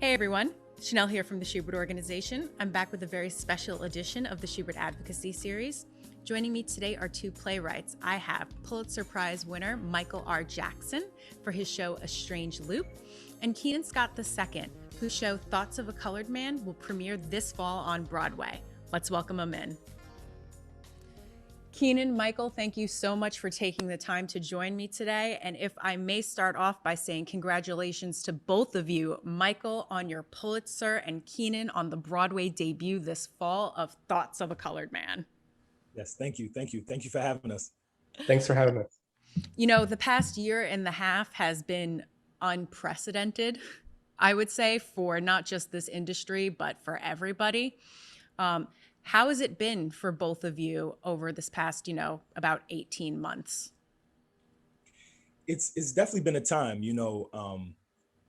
Hey everyone, Chanel here from the Shubert Organization. I'm back with a very special edition of the Shubert Advocacy Series. Joining me today are two playwrights. I have Pulitzer Prize winner Michael R. Jackson for his show A Strange Loop, and Keenan Scott II, whose show Thoughts of a Colored Man will premiere this fall on Broadway. Let's welcome them in. Keenan, Michael, thank you so much for taking the time to join me today. And if I may start off by saying congratulations to both of you, Michael on your Pulitzer and Keenan on the Broadway debut this fall of Thoughts of a Colored Man. Yes, thank you. Thank you. Thank you for having us. Thanks for having us. You know, the past year and a half has been unprecedented, I would say, for not just this industry, but for everybody. How has it been for both of you over this past, about 18 months? It's definitely been a time,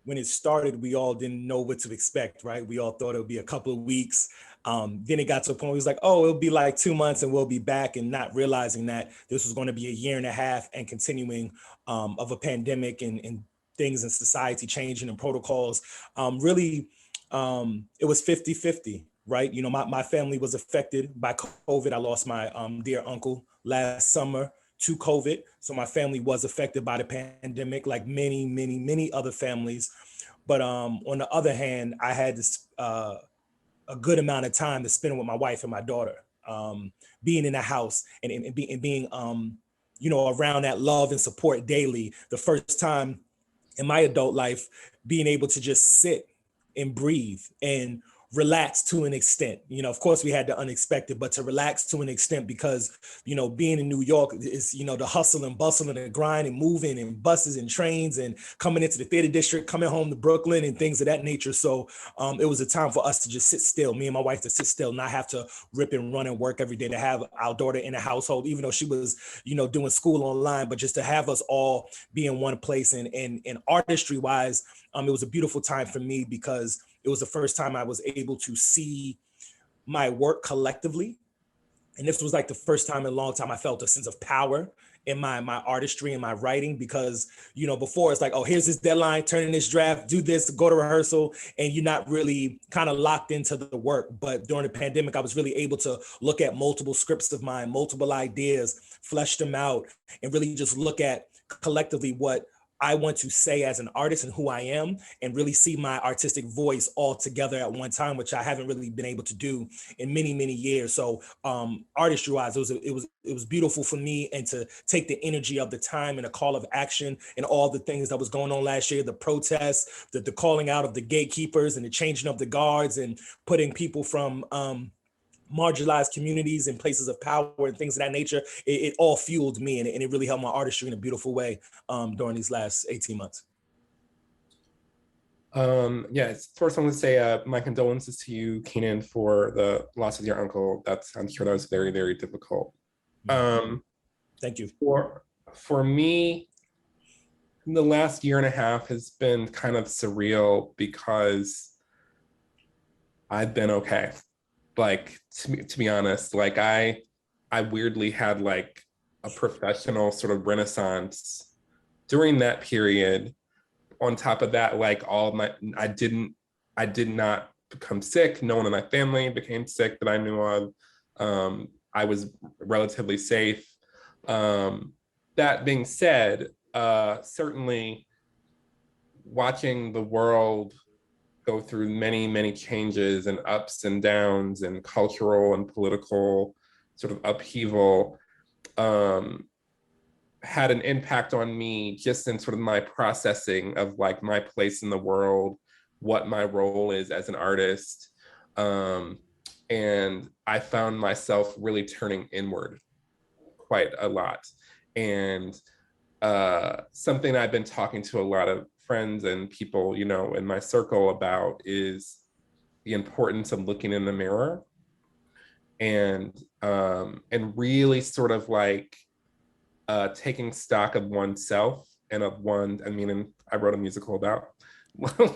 when it started, we all didn't know what to expect, right? We all thought it would be a couple of weeks. Then it got to a point where it was like, oh, it'll be like 2 months and we'll be back, and not realizing that this was going to be a year and a half and continuing of a pandemic and things in society changing and protocols. It was 50-50. Right. My family was affected by COVID. I lost my dear uncle last summer to COVID. So my family was affected by the pandemic, like many, many, many other families. But on the other hand, I had this a good amount of time to spend with my wife and my daughter, being in the house and being around that love and support daily. The first time in my adult life, being able to just sit and breathe and relax to an extent. Of course we had the unexpected, but to relax to an extent because, being in New York is, the hustle and bustle and the grind and moving and buses and trains and coming into the theater district, coming home to Brooklyn and things of that nature. So it was a time for us to just sit still, me and my wife to sit still, not have to rip and run and work every day, to have our daughter in the household, even though she was, doing school online, but just to have us all be in one place. And artistry wise, it was a beautiful time for me because it was the first time I was able to see my work collectively. And this was like the first time in a long time I felt a sense of power in my artistry and my writing, because, before it's like, oh, here's this deadline, turn in this draft, do this, go to rehearsal, and you're not really kind of locked into the work. But during the pandemic, I was really able to look at multiple scripts of mine, multiple ideas, flesh them out, and really just look at collectively what I want to say as an artist and who I am, and really see my artistic voice all together at one time, which I haven't really been able to do in many, many years. So artistry wise, it was beautiful for me, and to take the energy of the time and a call of action and all the things that was going on last year, the protests, the calling out of the gatekeepers and the changing of the guards and putting people from marginalized communities and places of power and things of that nature. It all fueled me, and it really helped my artistry in a beautiful way during these last 18 months. First I want to say my condolences to you, Keenan, for the loss of your uncle. I'm sure that was very, very difficult. Thank you. For me, the last year and a half has been kind of surreal because I've been okay. Like, to be honest, like I weirdly had like a professional sort of renaissance during that period. On top of that, like I did not become sick. No one in my family became sick that I knew of. I was relatively safe. That being said, certainly watching the world go through many, many changes and ups and downs and cultural and political sort of upheaval had an impact on me just in sort of my processing of like my place in the world, what my role is as an artist. And I found myself really turning inward quite a lot. And something I've been talking to a lot of friends and people, in my circle about is the importance of looking in the mirror and really sort of like taking stock of oneself and and I wrote a musical about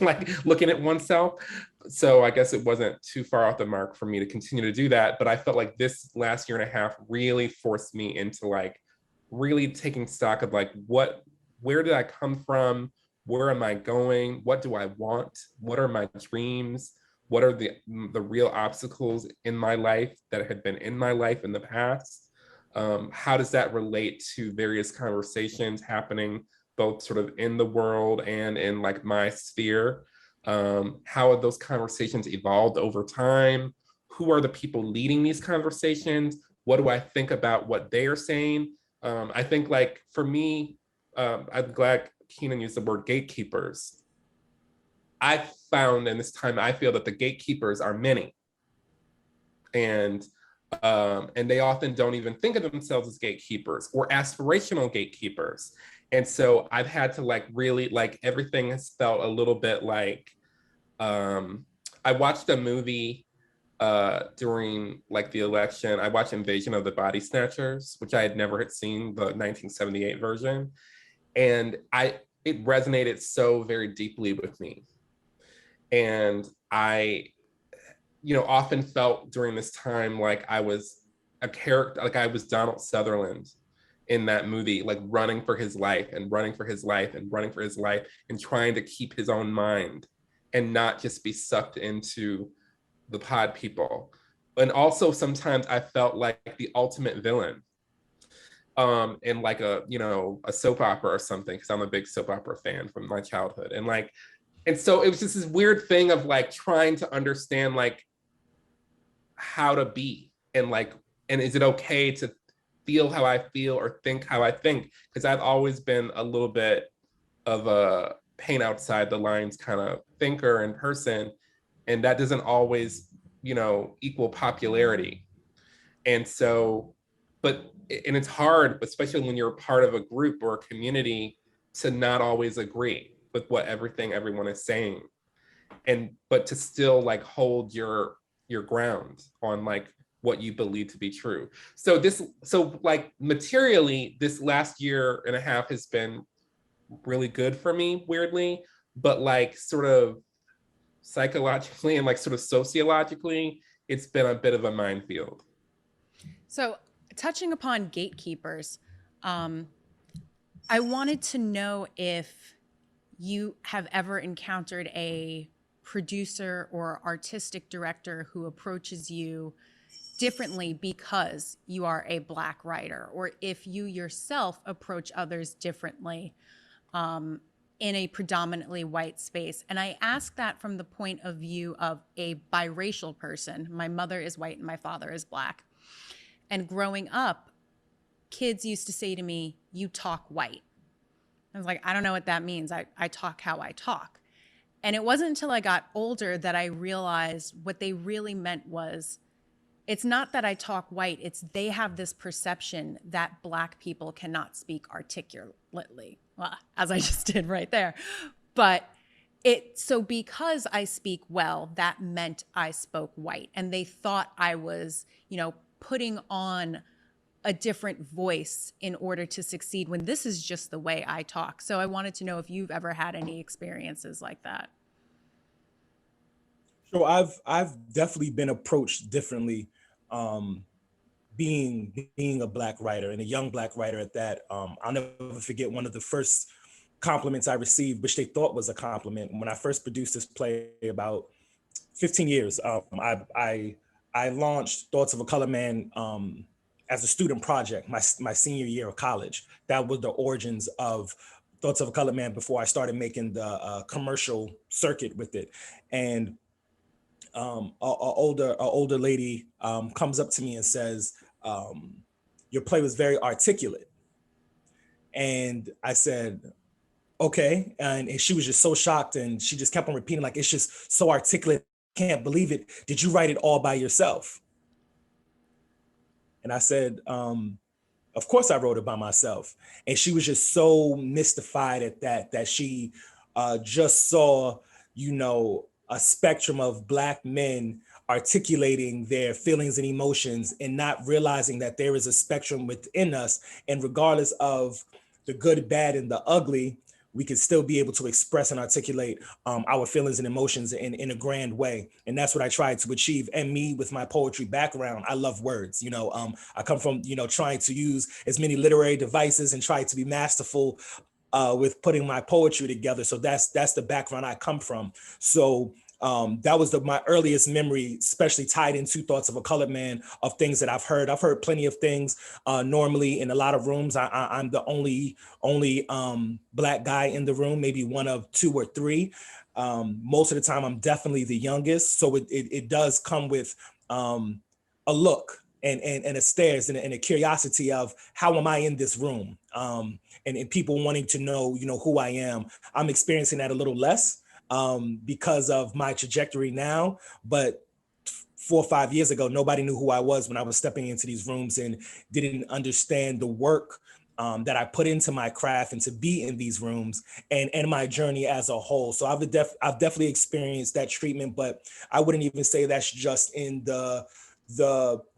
like looking at oneself. So I guess it wasn't too far off the mark for me to continue to do that. But I felt like this last year and a half really forced me into like really taking stock of like where did I come from? where am I going? What do I want? What are my dreams? What are the real obstacles in my life that had been in my life in the past? How does that relate to various conversations happening both sort of in the world and in like my sphere? How have those conversations evolved over time? Who are the people leading these conversations? What do I think about what they are saying? I think like for me, I'm glad Keenan used the word gatekeepers. I found in this time, I feel that the gatekeepers are many. And they often don't even think of themselves as gatekeepers or aspirational gatekeepers. And so I've had to like really like everything has felt a little bit like I watched a movie during like the election. I watched Invasion of the Body Snatchers, which I had never had seen, the 1978 version. And it resonated so very deeply with me. And I, often felt during this time like I was a character, like I was Donald Sutherland in that movie, like running for his life and running for his life and running for his life and trying to keep his own mind and not just be sucked into the pod people. And also sometimes I felt like the ultimate villain in like a soap opera or something, because I'm a big soap opera fan from my childhood. And so it was just this weird thing of like trying to understand like how to be and is it okay to feel how I feel or think how I think? Because I've always been a little bit of a paint outside the lines kind of thinker and person, and that doesn't always equal popularity. And so and it's hard, especially when you're part of a group or a community, to not always agree with what everyone is saying, but to still like hold your ground on like what you believe to be true. So like materially, this last year and a half has been really good for me, weirdly, but like sort of psychologically and like sort of sociologically, it's been a bit of a minefield. So touching upon gatekeepers, I wanted to know if you have ever encountered a producer or artistic director who approaches you differently because you are a Black writer, or if you yourself approach others differently in a predominantly white space. And I ask that from the point of view of a biracial person. My mother is white and my father is Black. And growing up, kids used to say to me, "You talk white." I was like, I don't know what that means. I talk how I talk. And it wasn't until I got older that I realized what they really meant was, it's not that I talk white, it's they have this perception that Black people cannot speak articulately. Well, as I just did right there. But so because I speak well, that meant I spoke white. And they thought I was, putting on a different voice in order to succeed, when this is just the way I talk. So I wanted to know if you've ever had any experiences like that. So I've definitely been approached differently, being a Black writer and a young Black writer at that. I'll never forget one of the first compliments I received, which they thought was a compliment, when I first produced this play about 15 years. I launched Thoughts of a Color Man as a student project, my senior year of college. That was the origins of Thoughts of a Colored Man before I started making the commercial circuit with it. And a older lady comes up to me and says, "Your play was very articulate." And I said, "Okay." And she was just so shocked, and she just kept on repeating, like, "It's just so articulate. Can't believe it. Did you write it all by yourself?" And I said, "Of course I wrote it by myself." And she was just so mystified at that she just saw, a spectrum of Black men articulating their feelings and emotions, and not realizing that there is a spectrum within us. And regardless of the good, bad, and the ugly, we could still be able to express and articulate our feelings and emotions in a grand way. And that's what I tried to achieve. And me, with my poetry background, I love words. I come from, trying to use as many literary devices and try to be masterful with putting my poetry together. So that's the background I come from. So that was my earliest memory, especially tied into Thoughts of a Colored Man, of things that I've heard. I've heard plenty of things. Normally in a lot of rooms, I'm the only Black guy in the room, maybe one of two or three. Most of the time, I'm definitely the youngest. So it does come with a look and a stares and a curiosity of how am I in this room? And people wanting to know, who I am. I'm experiencing that a little less because of my trajectory now. But 4 or 5 years ago, nobody knew who I was when I was stepping into these rooms and didn't understand the work that I put into my craft and to be in these rooms and my journey as a whole. So I've definitely experienced that treatment, but I wouldn't even say that's just in the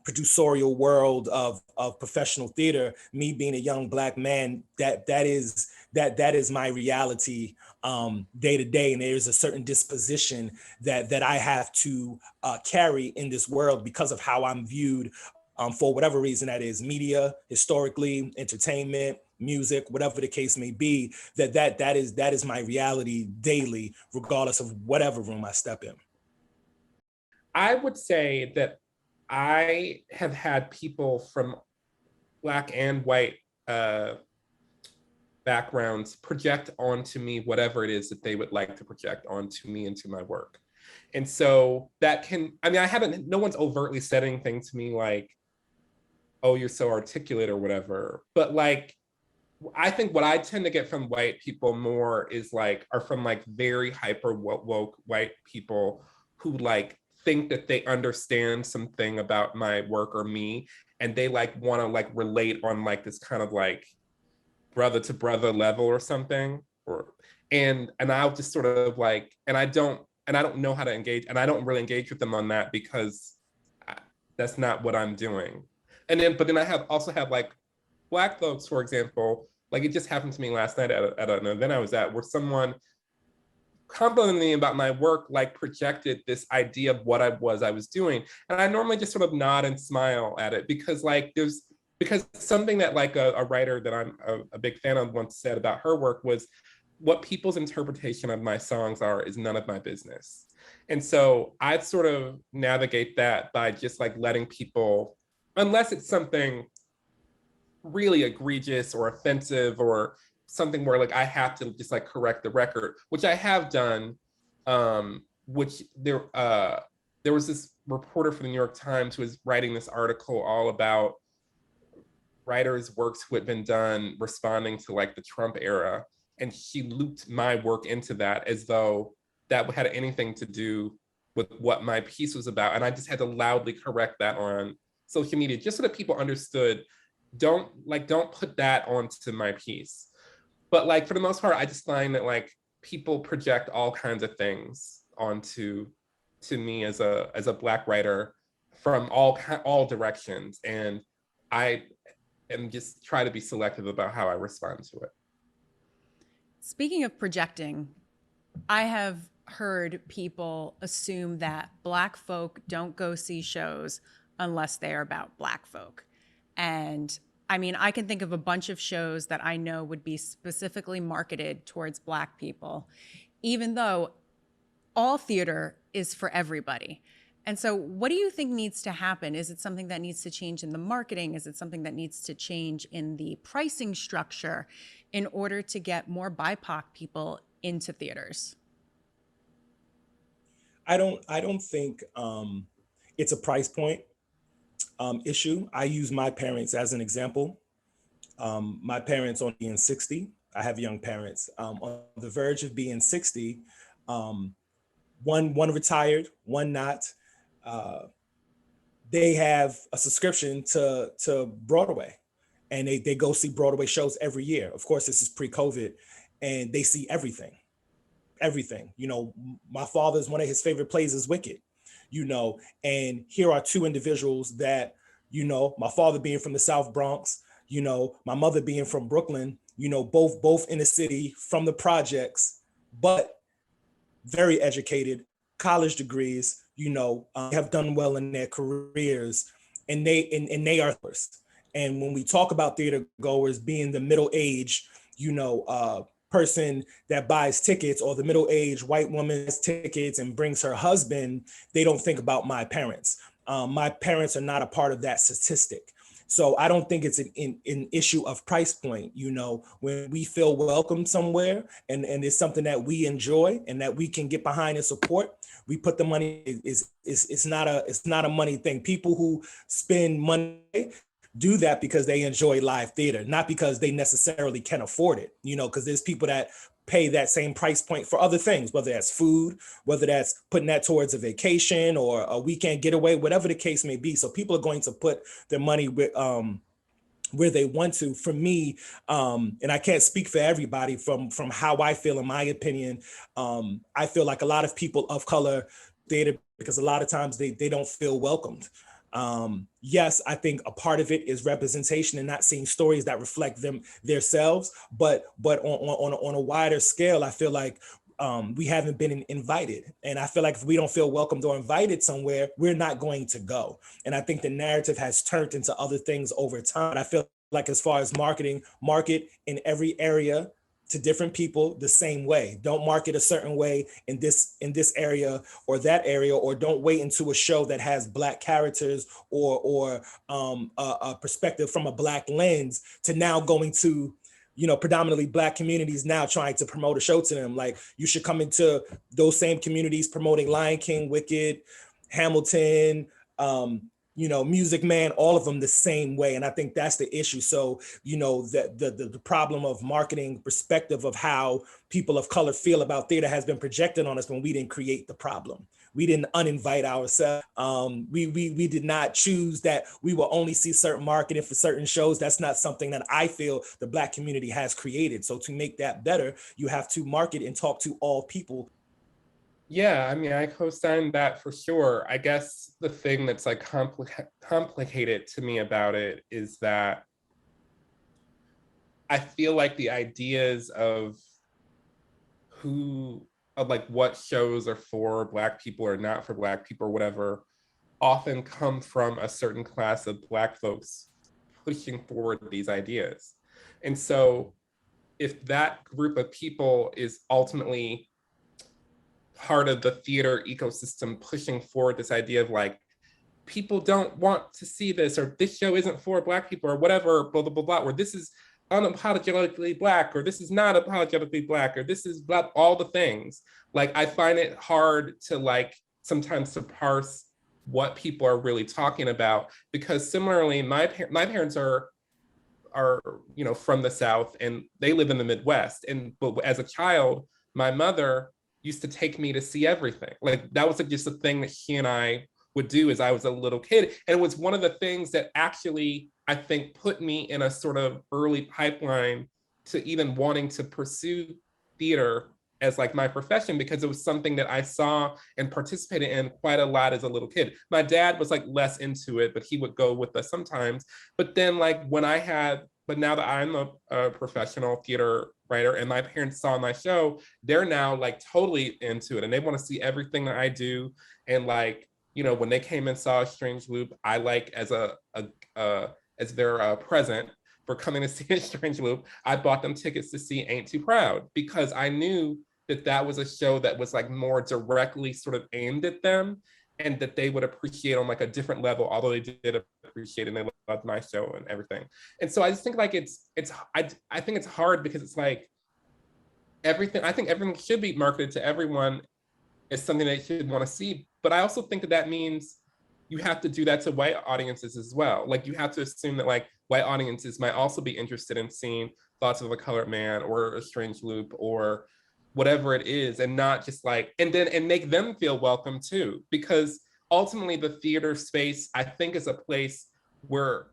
producerial world of professional theater. Me being a young Black man, that is my reality day to day. And there's a certain disposition that I have to carry in this world because of how I'm viewed for whatever reason that is, media, historically, entertainment, music, whatever the case may be, that is my reality daily, regardless of whatever room I step in. I would say that I have had people from Black and white backgrounds project onto me whatever it is that they would like to project onto me into my work. And so that can, no one's overtly said anything to me like, oh, you're so articulate or whatever. But like, I think what I tend to get from white people more are from like very hyper woke white people who like think that they understand something about my work or me, and they like want to like relate on like this kind of like brother to brother level or something, and I'll just sort of like, and I don't know how to engage, and I don't really engage with them on that because that's not what I'm doing. But then I also have like Black folks, for example, like it just happened to me last night at an event I was at, where someone complimenting me about my work like projected this idea of what I was doing. And I normally just sort of nod and smile at it because something that like a writer that I'm a big fan of once said about her work was, what people's interpretation of my songs are is none of my business. And so I'd sort of navigate that by just like letting people, unless it's something really egregious or offensive or something where like I have to just like correct the record, which I have done, which there was this reporter from the New York Times who was writing this article all about writers' works who had been done responding to like the Trump era. And she looped my work into that as though that had anything to do with what my piece was about. And I just had to loudly correct that on social media, just so that people understood, don't put that onto my piece. But like, for the most part, I just find that like people project all kinds of things onto me as a Black writer from all directions. And I am just try to be selective about how I respond to it. Speaking of projecting, I have heard people assume that Black folk don't go see shows unless they are about Black folk. And I mean, I can think of a bunch of shows that I know would be specifically marketed towards Black people, even though all theater is for everybody. And so what do you think needs to happen? Is it something that needs to change in the marketing? Is it something that needs to change in the pricing structure in order to get more BIPOC people into theaters? I don't think it's a price point issue. I use my parents as an example. My parents only being 60. I have young parents on the verge of being 60. One retired, one not. They have a subscription to Broadway, and they go see Broadway shows every year. Of course, this is pre-COVID, and they see everything. You know, my father's, one of his favorite plays is Wicked, you know, and here are two individuals that, you know, my father being from the South Bronx, you know, my mother being from Brooklyn, you know, both in the city from the projects, but very educated, college degrees, you know, have done well in their careers, and they are first. And when we talk about theater goers being the middle age, person that buys tickets, or the middle-aged white woman buys tickets and brings her husband, they don't think about my parents. My parents are not a part of that statistic. So I don't think it's an issue of price point. When we feel welcome somewhere and it's something that we enjoy and that we can get behind and support, we put the money. It's not a money thing. People who spend money do that because they enjoy live theater, not because they necessarily can afford it, because there's people that pay that same price point for other things, whether that's food, whether that's putting that towards a vacation or a weekend getaway, whatever the case may be. So people are going to put their money where they want to. For me, and I can't speak for everybody, from how I feel, in my opinion, I feel like a lot of people of color theater, because a lot of times they don't feel welcomed. Yes, I think a part of it is representation and not seeing stories that reflect themselves, but on a wider scale, I feel like we haven't been invited. And I feel like if we don't feel welcomed or invited somewhere, we're not going to go. And I think the narrative has turned into other things over time. I feel like, as far as marketing, market in every area to different people the same way. Don't market a certain way in this area or that area, or don't wait into a show that has Black characters or a perspective from a Black lens to now going to predominantly Black communities, now trying to promote a show to them. Like, you should come into those same communities promoting Lion King, Wicked, Hamilton, Music Man, all of them the same way. And I think that's the issue. So, the problem of marketing perspective of how people of color feel about theater has been projected on us when we didn't create the problem. We didn't uninvite ourselves. We did not choose that we will only see certain marketing for certain shows. That's not something that I feel the Black community has created. So to make that better, you have to market and talk to all people. Yeah, I mean, I co-sign that for sure. I guess the thing that's like complicated to me about it is that I feel like the ideas of like what shows are for Black people or not for Black people or whatever often come from a certain class of Black folks pushing forward these ideas. And so if that group of people is ultimately part of the theater ecosystem pushing forward this idea of like, people don't want to see this, or this show isn't for Black people, or whatever, blah, blah, blah, blah, or this is unapologetically Black, or this is not apologetically Black, or this is Black, all the things. Like, I find it hard to like sometimes to parse what people are really talking about, because similarly, my parents are from the South and they live in the Midwest. But as a child, my mother used to take me to see everything. Like, that was just a thing that she and I would do as I was a little kid. And it was one of the things that actually, I think, put me in a sort of early pipeline to even wanting to pursue theater as like my profession, because it was something that I saw and participated in quite a lot as a little kid. My dad was like less into it, but he would go with us sometimes. But then like but now that I'm a professional theater writer and my parents saw my show, they're now like totally into it and they want to see everything that I do. And like, when they came and saw Strange Loop, I like as their present for coming to see a Strange Loop, I bought them tickets to see Ain't Too Proud, because I knew that was a show that was like more directly sort of aimed at them and that they would appreciate on like a different level, although they did appreciate it and they loved my show and everything. And so I just think like I think it's hard because it's like I think everything should be marketed to everyone as something they should want to see. But I also think that means you have to do that to white audiences as well. Like, you have to assume that like white audiences might also be interested in seeing Thoughts of a Colored Man or A Strange Loop or whatever it is, and not just like, and make them feel welcome too. Because ultimately the theater space, I think, is a place where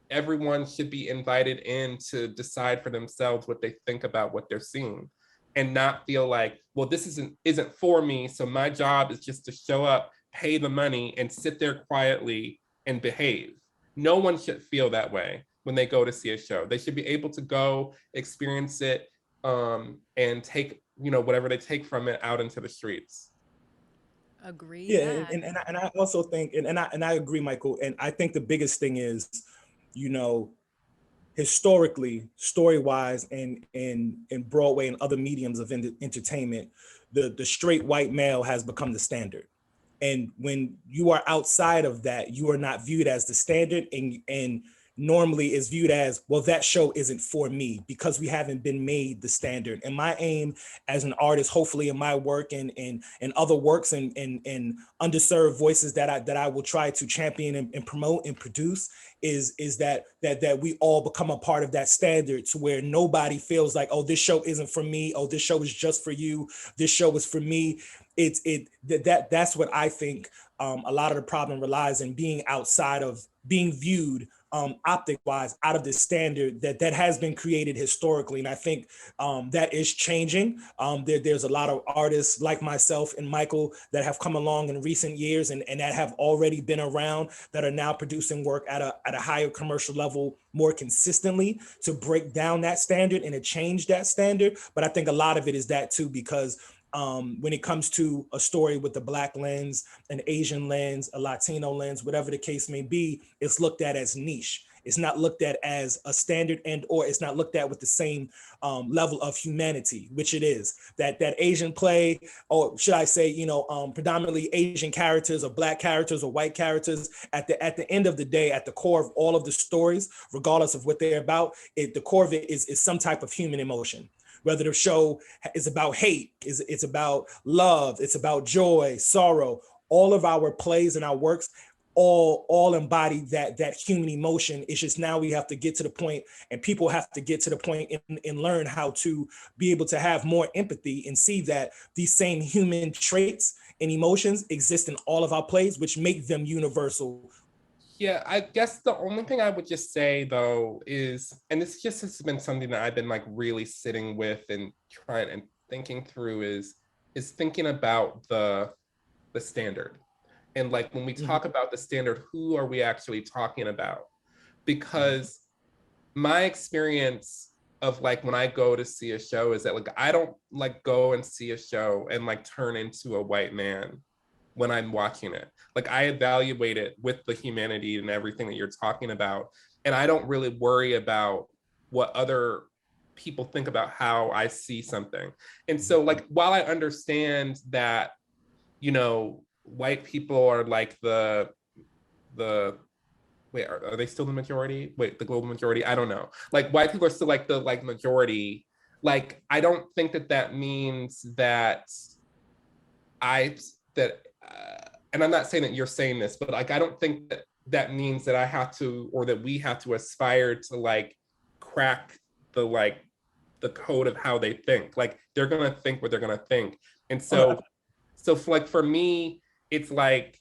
everyone should be invited in to decide for themselves what they think about what they're seeing, and not feel like, well, this isn't for me, so my job is just to show up, pay the money, and sit there quietly and behave. No one should feel that way when they go to see a show. They should be able to go experience it and take whatever they take from it out into the streets. Agree. Yeah, and I also think, and I agree, Michael. And I think the biggest thing is, historically, story-wise, and in Broadway and other mediums of entertainment, the straight white male has become the standard. And when you are outside of that, you are not viewed as the standard, and normally is viewed as, well, that show isn't for me because we haven't been made the standard. And my aim as an artist, hopefully in my work and other works and underserved voices that I will try to champion and promote and produce, is that we all become a part of that standard, to where nobody feels like, oh, this show isn't for me, oh, this show is just for you, this show is for me. That's what I think a lot of the problem relies in, being outside of being viewed optic wise out of the standard that has been created historically. And I think that is changing. There's a lot of artists like myself and Michael that have come along in recent years and that have already been around, that are now producing work at a higher commercial level more consistently, to break down that standard and to change that standard. But I think a lot of it is that too, because when it comes to a story with a Black lens, an Asian lens, a Latino lens, whatever the case may be, it's looked at as niche. It's not looked at as a standard, and or it's not looked at with the same level of humanity, which it is. That Asian play, or should I say, predominantly Asian characters or Black characters or white characters, at the end of the day, at the core of all of the stories, regardless of what they're about, the core of it is some type of human emotion. Whether the show is about hate, it's about love, it's about joy, sorrow. All of our plays and our works all embody that human emotion. It's just now we have to get to the point, and people have to get to the point and learn how to be able to have more empathy and see that these same human traits and emotions exist in all of our plays, which make them universal. Yeah, I guess the only thing I would just say though is, and this just has been something that I've been like really sitting with and trying and thinking through, is thinking about the standard. And like when we talk about the standard, who are we actually talking about? Because my experience of like when I go to see a show is that like I don't like go and see a show and like turn into a white man when I'm watching it. Like I evaluate it with the humanity and everything that you're talking about. And I don't really worry about what other people think about how I see something. And so like, while I understand that, white people are like the wait, are they still the majority? Wait, the global majority? I don't know. Like white people are still like the like majority. Like, I don't think that means that and I'm not saying that you're saying this, but like, I don't think that means that I have to, or that we have to aspire to like crack the code of how they think. Like they're going to think what they're going to think. And so for me, it's like,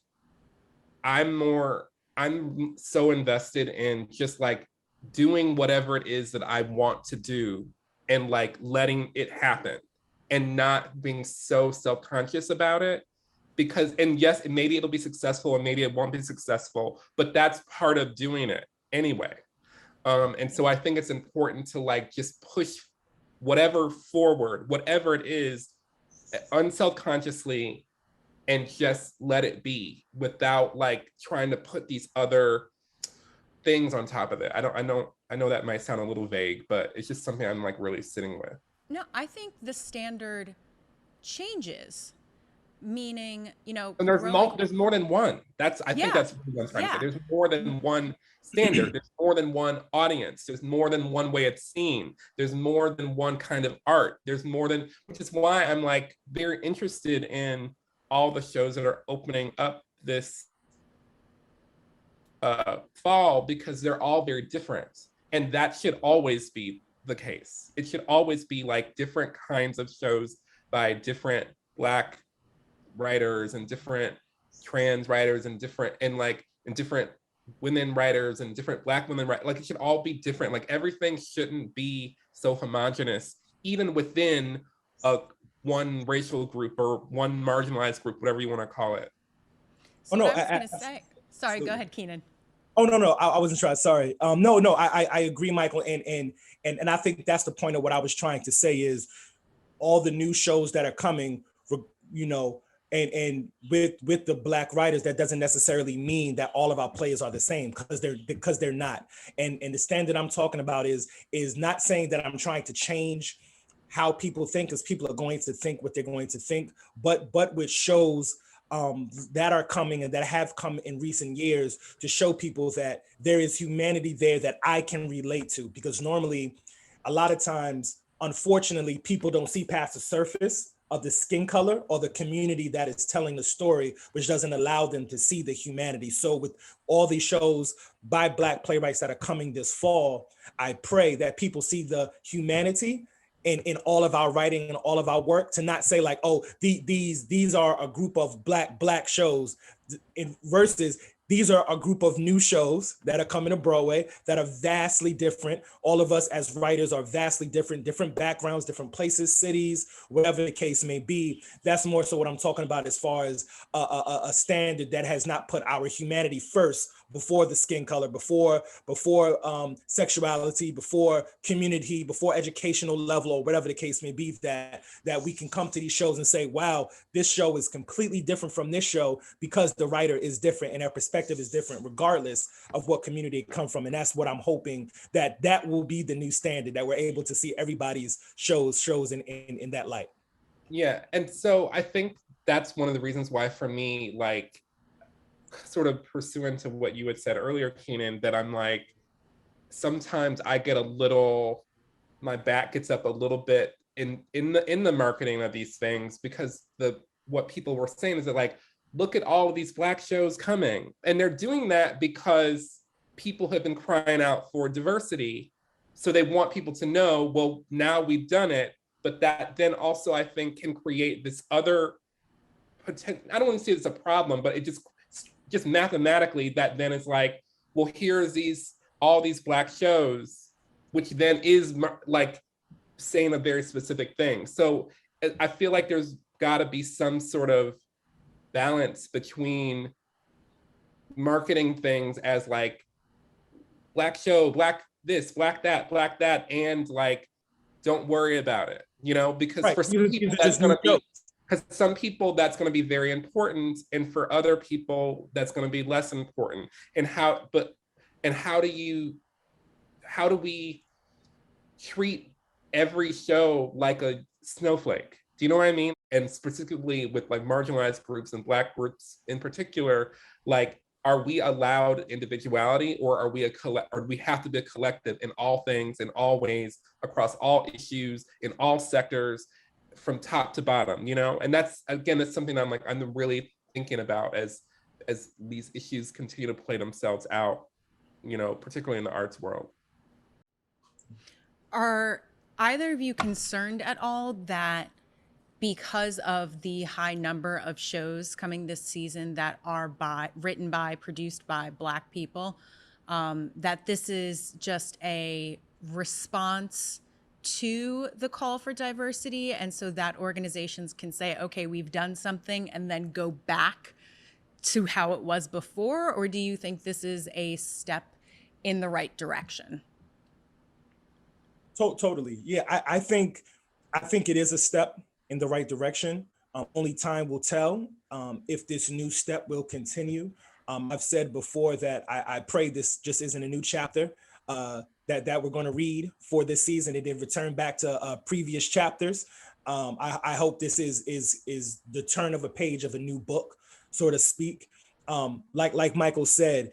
I'm so invested in just like doing whatever it is that I want to do and like letting it happen and not being so self-conscious about it. Because, and yes, maybe it'll be successful and maybe it won't be successful, but that's part of doing it anyway. And so I think it's important to like just push whatever forward, whatever it is, unselfconsciously, and just let it be without like trying to put these other things on top of it. I know that might sound a little vague, but it's just something I'm like really sitting with. No, I think the standard changes. Meaning, and there's more than one. I think that's what I'm trying to say. There's more than one standard. There's more than one audience. There's more than one way it's seen. There's more than one kind of art. There's more than, which is why I'm like very interested in all the shows that are opening up this fall, because they're all very different. And that should always be the case. It should always be like different kinds of shows by different Black writers and different trans writers and different women writers and different Black women writers. Like it should all be different. Like everything shouldn't be so homogenous, even within one racial group or one marginalized group, whatever you want to call it. So I was going to say, sorry, go ahead, Keenan. Oh, no, I wasn't trying. Sorry. No, I agree, Michael. And I think that's the point of what I was trying to say is all the new shows that are coming, And with the Black writers, that doesn't necessarily mean that all of our plays are the same, because they're not. And the standard I'm talking about is not saying that I'm trying to change how people think, because people are going to think what they're going to think, but with shows that are coming and that have come in recent years, to show people that there is humanity there that I can relate to. Because normally, a lot of times, unfortunately, people don't see past the surface of the skin color or the community that is telling the story, which doesn't allow them to see the humanity. So with all these shows by Black playwrights that are coming this fall, I pray that people see the humanity in all of our writing and all of our work, to not say like, oh, these are a group of black shows, versus these are a group of new shows that are coming to Broadway that are vastly different. All of us as writers are vastly different backgrounds, different places, cities, whatever the case may be. That's more so what I'm talking about, as far as a standard that has not put our humanity first, before the skin color, before sexuality, before community, before educational level, or whatever the case may be, that we can come to these shows and say, wow, this show is completely different from this show, because the writer is different and their perspective is different, regardless of what community it come from. And that's what I'm hoping, that will be the new standard, that we're able to see everybody's shows in that light. Yeah, and so I think that's one of the reasons why, for me, like, sort of pursuant to what you had said earlier, Keenan, that I'm like, sometimes I get my back gets up a little bit in the marketing of these things, because what people were saying is that, like, look at all of these Black shows coming, and they're doing that because people have been crying out for diversity. So they want people to know, well, now we've done it, but that then also, I think, can create this other potential. I don't want to say it's a problem, but it just mathematically, that then is like, well, here's all these Black shows, which then is like saying a very specific thing. So I feel like there's got to be some sort of balance between marketing things as like Black show, Black this, Black that, and like, don't worry about it, because Right. for some people that's going to be, because some people that's going to be very important, and for other people that's going to be less important. And how do we treat every show like a snowflake? Do you know what I mean? And specifically with like marginalized groups and Black groups in particular, like, are we allowed individuality, or are we or do we have to be a collective in all things, in all ways, across all issues, in all sectors, from top to bottom, And that's something I'm really thinking about as these issues continue to play themselves out, particularly in the arts world. Are either of you concerned at all that, because of the high number of shows coming this season that are written by, produced by Black people, that this is just a response to the call for diversity, and so that organizations can say, okay, we've done something, and then go back to how it was before? Or do you think this is a step in the right direction? Totally. Yeah, I think it is a step in the right direction. Only time will tell if this new step will continue. I've said before that I pray this just isn't a new chapter that we're going to read for this season, and then return back to previous chapters. I hope this is the turn of a page of a new book, so to speak. Like Michael said,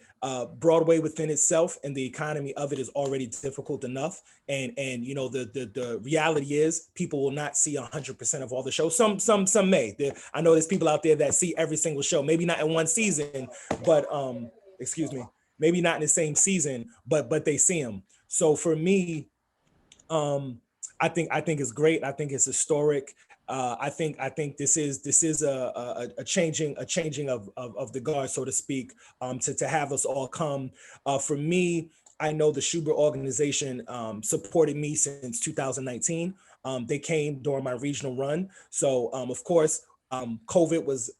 Broadway within itself and the economy of it is already difficult enough. And the reality is, people will not see 100% of all the shows. Some may. I know there's people out there that see every single show, maybe not in one season, but maybe not in the same season, but they see them. So for me, I think it's great. I think it's historic. I think this is a changing of the guard, so to speak, to have us all come. For me, I know the Shubert organization supported me since 2019. They came during my regional run. So of course, COVID was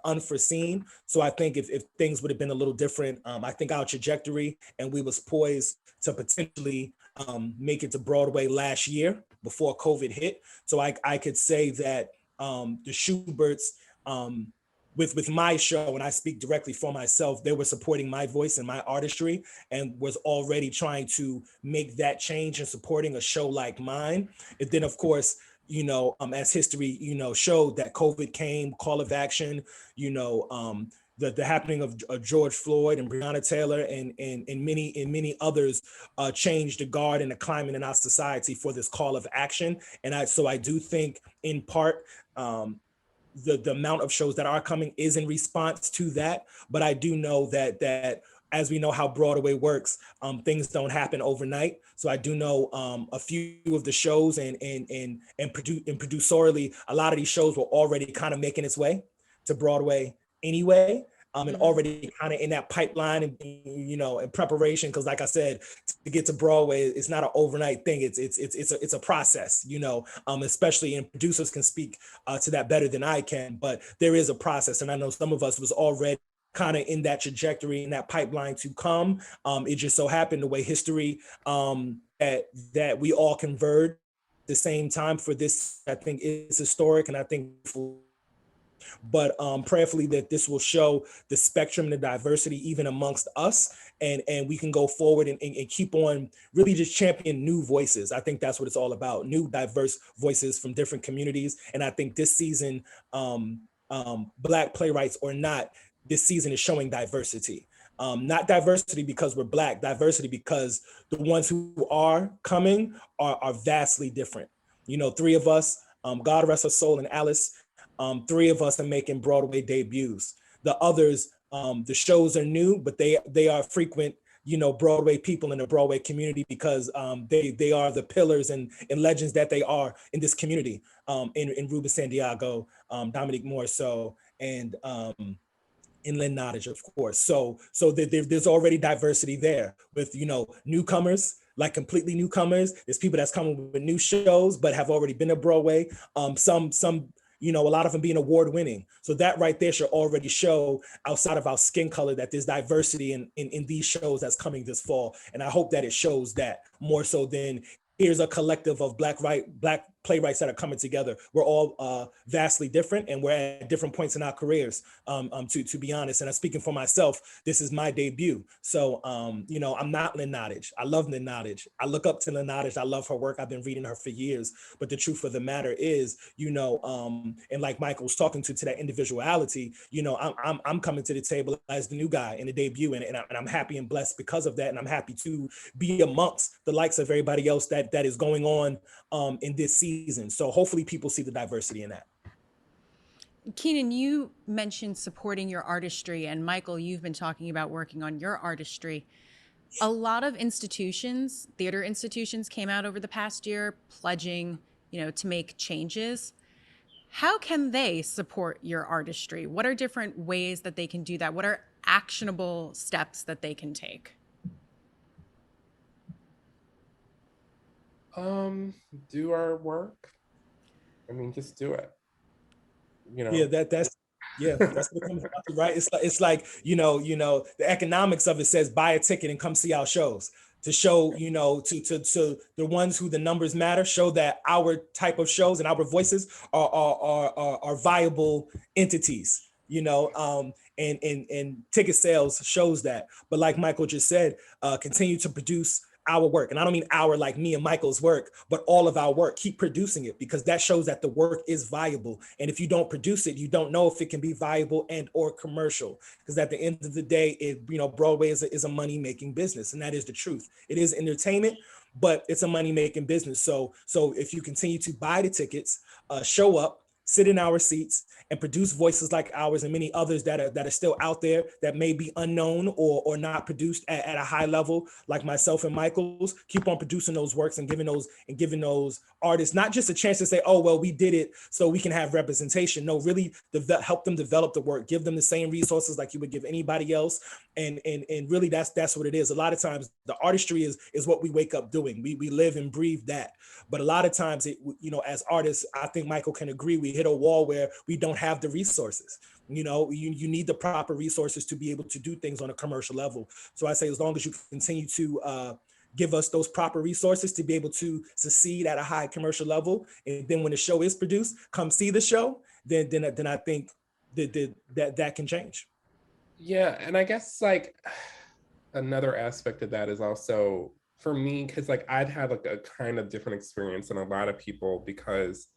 unforeseen. So I think if things would have been a little different, I think our trajectory and we was poised to potentially make it to Broadway last year before COVID hit. So I could say that the Schuberts with my show, and I speak directly for myself, they were supporting my voice and my artistry and was already trying to make that change and supporting a show like mine. And then of course, as history, showed that COVID came, call of action, the happening of George Floyd and Breonna Taylor and many others changed the guard and the climate in our society for this call of action. And I do think in part, the amount of shows that are coming is in response to that. But I do know that as we know how Broadway works, things don't happen overnight. So I do know a few of the shows and producerially, a lot of these shows were already kind of making its way to Broadway anyway. And already kind of in that pipeline and in preparation, because like I said, to get to Broadway, it's not an overnight thing. It's a process, especially, and producers can speak to that better than I can. But there is a process, and I know some of us was already kind of in that trajectory, in that pipeline to come. It just so happened the way history that we all converged at the same time for this, I think is historic, and I think. But prayerfully that this will show the spectrum and the diversity even amongst us, and we can go forward and keep on really just champion new voices. I think that's what it's all about, new diverse voices from different communities. And I think this season, Black playwrights or not, this season is showing diversity. Not diversity because we're Black, diversity because the ones who are coming are vastly different. Three of us, God rest her soul, and Alice, three of us are making Broadway debuts. The others, the shows are new, but they are frequent, Broadway people in the Broadway community because they are the pillars and legends that they are in this community. In Ruben Santiago, Dominique Morso, and Lynn Nottage, of course. So there's already diversity there with newcomers. Like completely newcomers. There's people that's coming with new shows, but have already been to Broadway. Some a lot of them being award winning. So that right there should already show, outside of our skin color, that there's diversity in these shows that's coming this fall. And I hope that it shows that more so than here's a collective of Black playwrights that are coming together. We're all vastly different, and we're at different points in our careers, to be honest. And I'm speaking for myself, this is my debut. So, I'm not Lynn Nottage. I love Lynn Nottage. I look up to Lynn Nottage. I love her work. I've been reading her for years. But the truth of the matter is, and like Michael was talking to that individuality, I'm coming to the table as the new guy in the debut, and I'm happy and blessed because of that. And I'm happy to be amongst the likes of everybody else that is going on in this season. So hopefully people see the diversity in that. Keenan, you mentioned supporting your artistry, and Michael, you've been talking about working on your artistry. A lot of institutions, theater institutions, came out over the past year pledging, to make changes. How can they support your artistry? What are different ways that they can do that? What are actionable steps that they can take? Do our work. I mean, just do it. Yeah, that's what it comes down to, right? It's like the economics of it says buy a ticket and come see our shows, to show to the ones who the numbers matter, show that our type of shows and our voices are viable entities, and ticket sales shows that. But like Michael just said, continue to produce our work. And I don't mean our like me and Michael's work, but all of our work. Keep producing it, because that shows that the work is viable. And if you don't produce it, you don't know if it can be viable and or commercial. Because at the end of the day, Broadway is a money-making business. And that is the truth. It is entertainment, but it's a money-making business. So if you continue to buy the tickets, show up, sit in our seats, and produce voices like ours and many others that are still out there that may be unknown or not produced at a high level, like myself and Michael's. Keep on producing those works and giving those artists not just a chance to say, oh, well, we did it so we can have representation. No, really help them develop the work, give them the same resources like you would give anybody else. And really that's what it is. A lot of times the artistry is what we wake up doing. We live and breathe that. But a lot of times, as artists, I think Michael can agree, we hit a wall where we don't have the resources. You need the proper resources to be able to do things on a commercial level. So I say, as long as you continue to give us those proper resources to be able to succeed at a high commercial level, and then when the show is produced, come see the show, then I think that can change. Yeah, and I guess like another aspect of that is also for me, because like I'd had like a kind of different experience than a lot of people because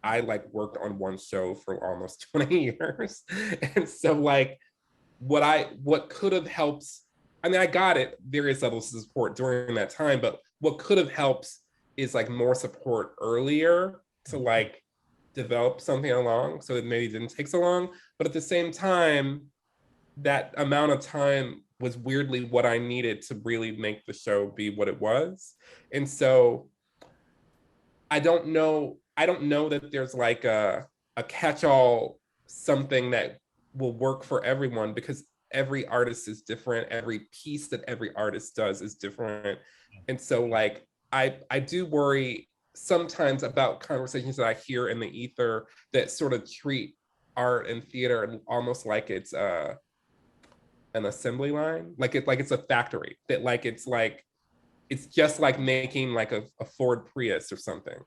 I like worked on one show for almost 20 years. And so like what could have helped, I mean, I got it, various levels of support during that time, but what could have helped is like more support earlier to like develop something along so it maybe didn't take so long. But at the same time, that amount of time was weirdly what I needed to really make the show be what it was. And so I don't know that there's like a catch-all something that will work for everyone because every artist is different. Every piece that every artist does is different. And so like I do worry sometimes about conversations that I hear in the ether that sort of treat art and theater almost like it's an assembly line, like it's a factory, that like it's just like making like a Ford Prius or something.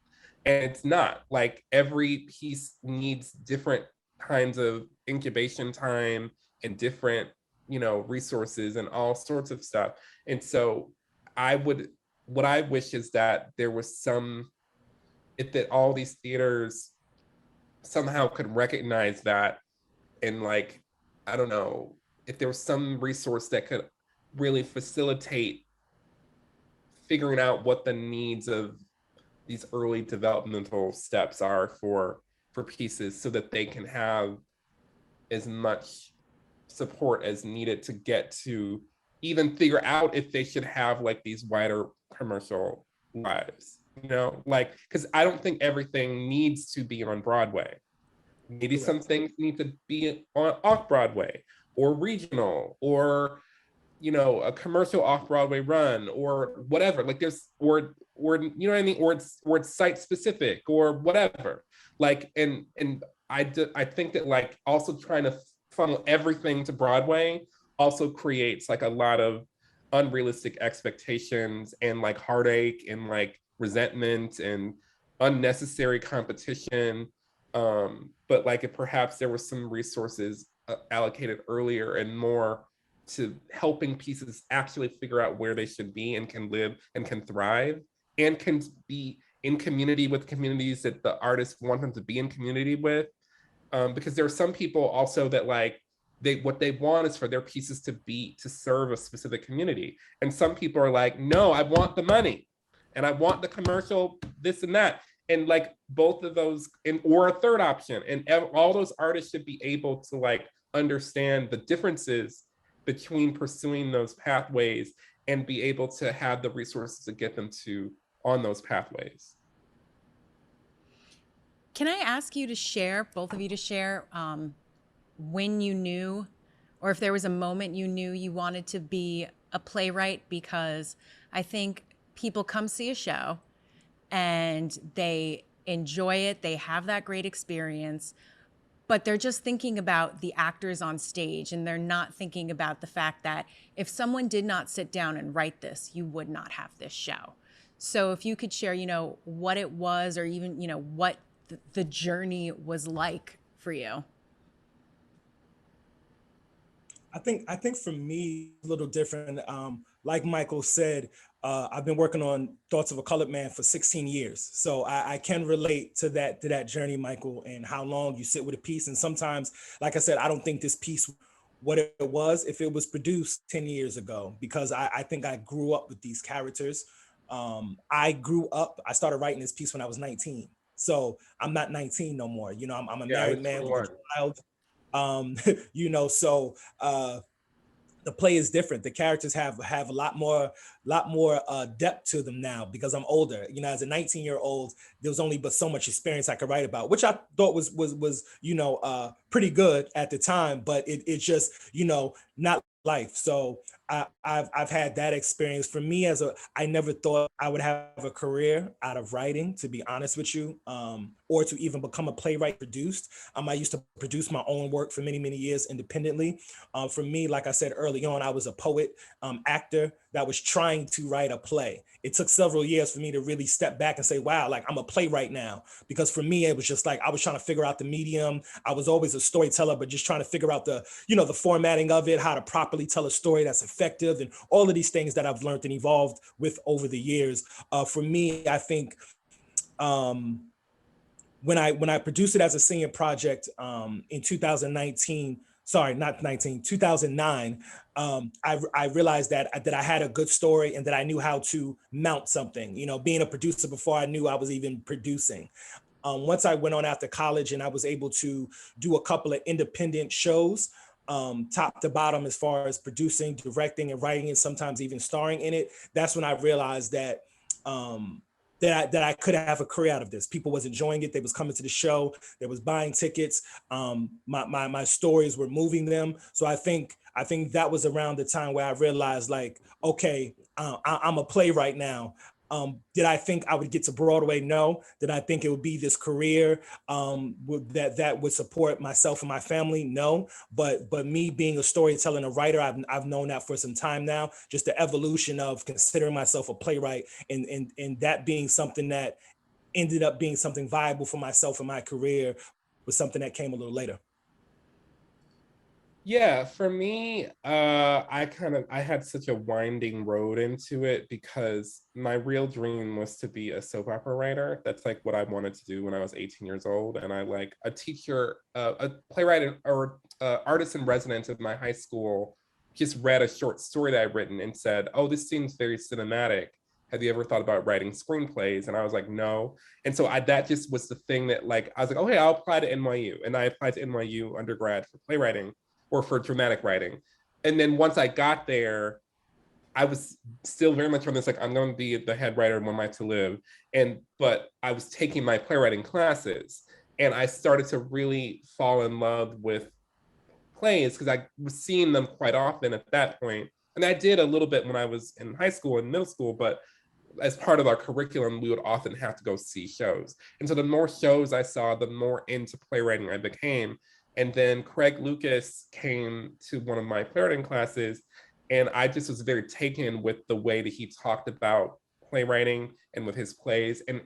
And it's not. Like every piece needs different kinds of incubation time and different, resources and all sorts of stuff. And so what I wish is that there was if that all these theaters somehow could recognize that, and like, I don't know, if there was some resource that could really facilitate figuring out what the needs of these early developmental steps are for pieces so that they can have as much support as needed to get to even figure out if they should have like these wider commercial lives, like, because I don't think everything needs to be on Broadway. Maybe some things need to be on off Broadway or regional or a commercial off-Broadway run or whatever, like there's or you know what I mean, or it's site specific or whatever, like, and I think that like also trying to funnel everything to Broadway also creates like a lot of unrealistic expectations and like heartache and like resentment and unnecessary competition. But like if perhaps there were some resources allocated earlier and more to helping pieces actually figure out where they should be and can live and can thrive and can be in community with communities that the artists want them to be in community with. Because there are some people also that like, what they want is for their pieces to serve a specific community. And some people are like, no, I want the money and I want the commercial, this and that. And like both of those, or a third option. And all those artists should be able to like understand the differences between pursuing those pathways and be able to have the resources to get them to on those pathways. Can I ask you to share, both of you to share, when you knew, or if there was a moment you knew you wanted to be a playwright? Because I think people come see a show and they enjoy it, they have that great experience, but they're just thinking about the actors on stage and they're not thinking about the fact that if someone did not sit down and write this, you would not have this show. So if you could share, what it was, or even, what the journey was like for you. I think for me, a little different. Like Michael said, I've been working on Thoughts of a Colored Man for 16 years. So I can relate to that journey, Michael, and how long you sit with a piece. And sometimes, like I said, I don't think this piece, what it was, if it was produced 10 years ago, because I think I grew up with these characters. I started writing this piece when I was 19. So I'm not 19 no more. I'm a married man with a child. So the play is different. The characters have a lot more depth to them now because I'm older. As a 19-year-old, there was only but so much experience I could write about, which I thought was pretty good at the time, but it's just not life. So I've had that experience. For me, I never thought I would have a career out of writing, to be honest with you, or to even become a playwright produced. I used to produce my own work for many, many years independently. For me, like I said early on, I was a poet, actor, that was trying to write a play. It took several years for me to really step back and say, wow, like I'm a playwright now. Because for me, it was just like, I was trying to figure out the medium. I was always a storyteller, but just trying to figure out the, the formatting of it, how to properly tell a story that's effective, and all of these things that I've learned and evolved with over the years. For me, I think, when I produced it as a senior project in 2019, 2009, I realized that I had a good story and that I knew how to mount something. Being a producer before I knew I was even producing. Once I went on after college and I was able to do a couple of independent shows, top to bottom, as far as producing, directing, and writing, and sometimes even starring in it, that's when I realized that that I could have a career out of this. People was enjoying it. They was coming to the show. They was buying tickets. My stories were moving them. So I think that was around the time where I realized, like, okay, I'm a playwright now. Did I think I would get to Broadway? No. Did I think it would be this career that would support myself and my family? No. But me being a storyteller and a writer, I've known that for some time now. Just the evolution of considering myself a playwright, and that being something that ended up being something viable for myself and my career was something that came a little later. Yeah, for me, I had such a winding road into it because my real dream was to be a soap opera writer. That's like what I wanted to do when I was 18 years old. And I like a teacher, a playwright or artist in residence at my high school just read a short story that I'd written and said, "Oh, this seems very cinematic. Have you ever thought about writing screenplays?" And I was like, no. And so that just was the thing that, like, I was like, okay, I'll apply to NYU. And I applied to NYU undergrad for playwriting, or for dramatic writing. And then once I got there, I was still very much on this, like, I'm going to be the head writer in One Life to Live. But I was taking my playwriting classes, and I started to really fall in love with plays because I was seeing them quite often at that point. And I did a little bit when I was in high school and middle school, but as part of our curriculum, we would often have to go see shows. And so the more shows I saw, the more into playwriting I became. And then Craig Lucas came to one of my playwriting classes, and I just was very taken with the way that he talked about playwriting and with his plays. And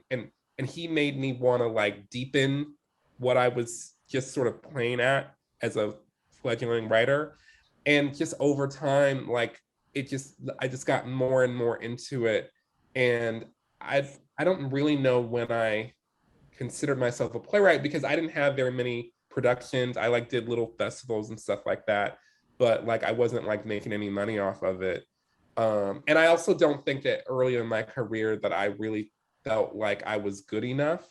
he made me want to like deepen what I was just sort of playing at as a fledgling writer. And just over time, like I just got more and more into it. And I don't really know when I considered myself a playwright because I didn't have very many productions. I like did little festivals and stuff like that, but like I wasn't like making any money off of it. And I also don't think that early in my career that I really felt like I was good enough,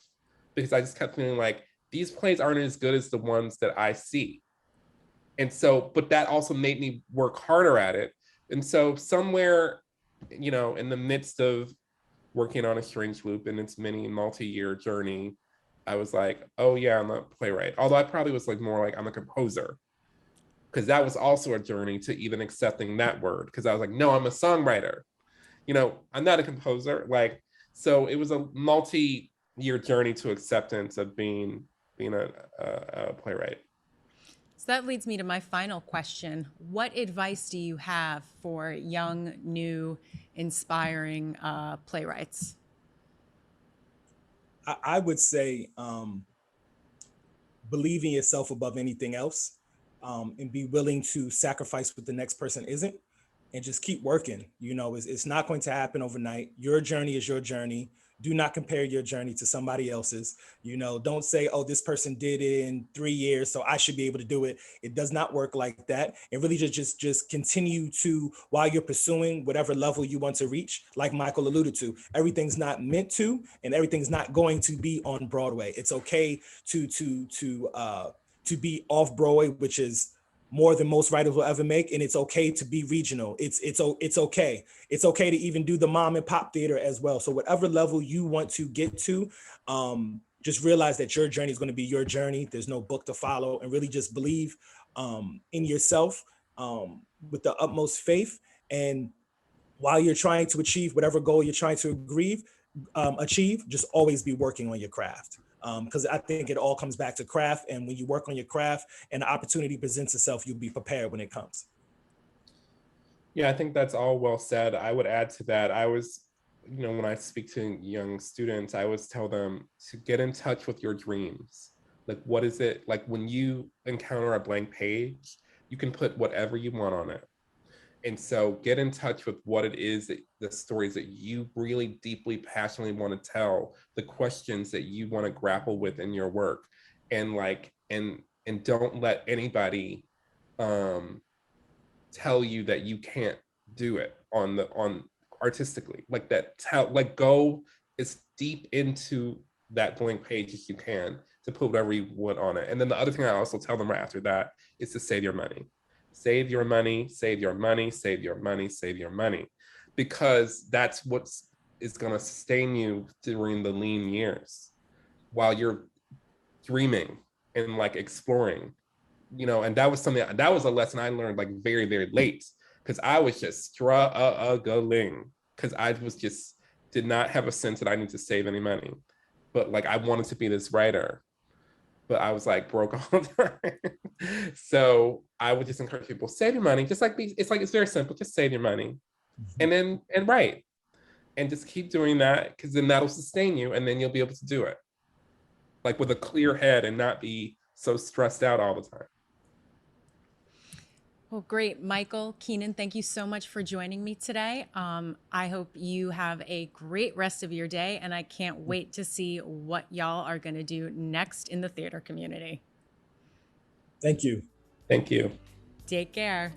because I just kept feeling like these plays aren't as good as the ones that I see. And so, but that also made me work harder at it. And so somewhere, in the midst of working on A Strange Loop in its many multi-year journey, I was like, oh yeah, I'm a playwright. Although I probably was like more like I'm a composer, because that was also a journey to even accepting that word. Because I was like, no, I'm a songwriter. I'm not a composer. Like, so it was a multi-year journey to acceptance of being a playwright. So that leads me to my final question. What advice do you have for young, new, inspiring playwrights? I would say believe in yourself above anything else, and be willing to sacrifice what the next person isn't, and just keep working. It's not going to happen overnight. Your journey is your journey. Do not compare your journey to somebody else's. Don't say, oh, this person did it in 3 years, so I should be able to do it. It does not work like that. And really just continue to, while you're pursuing whatever level you want to reach, like Michael alluded to, everything's not meant to, and everything's not going to be on Broadway. It's okay to be off Broadway, which is more than most writers will ever make, and it's okay to be regional. It's okay. It's okay to even do the mom and pop theater as well. So whatever level you want to get to, just realize that your journey is going to be your journey. There's no book to follow, and really just believe in yourself with the utmost faith. And while you're trying to achieve whatever goal you're trying to achieve, just always be working on your craft. Because I think it all comes back to craft. And when you work on your craft and the opportunity presents itself, you'll be prepared when it comes. Yeah, I think that's all well said. I would add to that. When I speak to young students, I always tell them to get in touch with your dreams. Like, what is it? Like, when you encounter a blank page, you can put whatever you want on it. And so get in touch with what it is, the stories that you really deeply, passionately want to tell, the questions that you want to grapple with in your work. And don't let anybody tell you that you can't do it on artistically, go as deep into that blank page as you can to put whatever you want on it. And then the other thing I also tell them right after that is to save your money. Save your money, save your money, save your money, save your money, because that's what is going to sustain you during the lean years while you're dreaming and like exploring, and that was a lesson I learned like very, very late, because I was just struggling, because I was just did not have a sense that I need to save any money, but like I wanted to be this writer, but I was like broke all the time. So I would just encourage people, save your money. Just like it's very simple. Just save your money, and write, and just keep doing that, because then that'll sustain you, and then you'll be able to do it like with a clear head and not be so stressed out all the time. Well, great. Michael, Keenan, thank you so much for joining me today. I hope you have a great rest of your day, and I can't wait to see what y'all are going to do next in the theater community. Thank you. Thank you. Take care.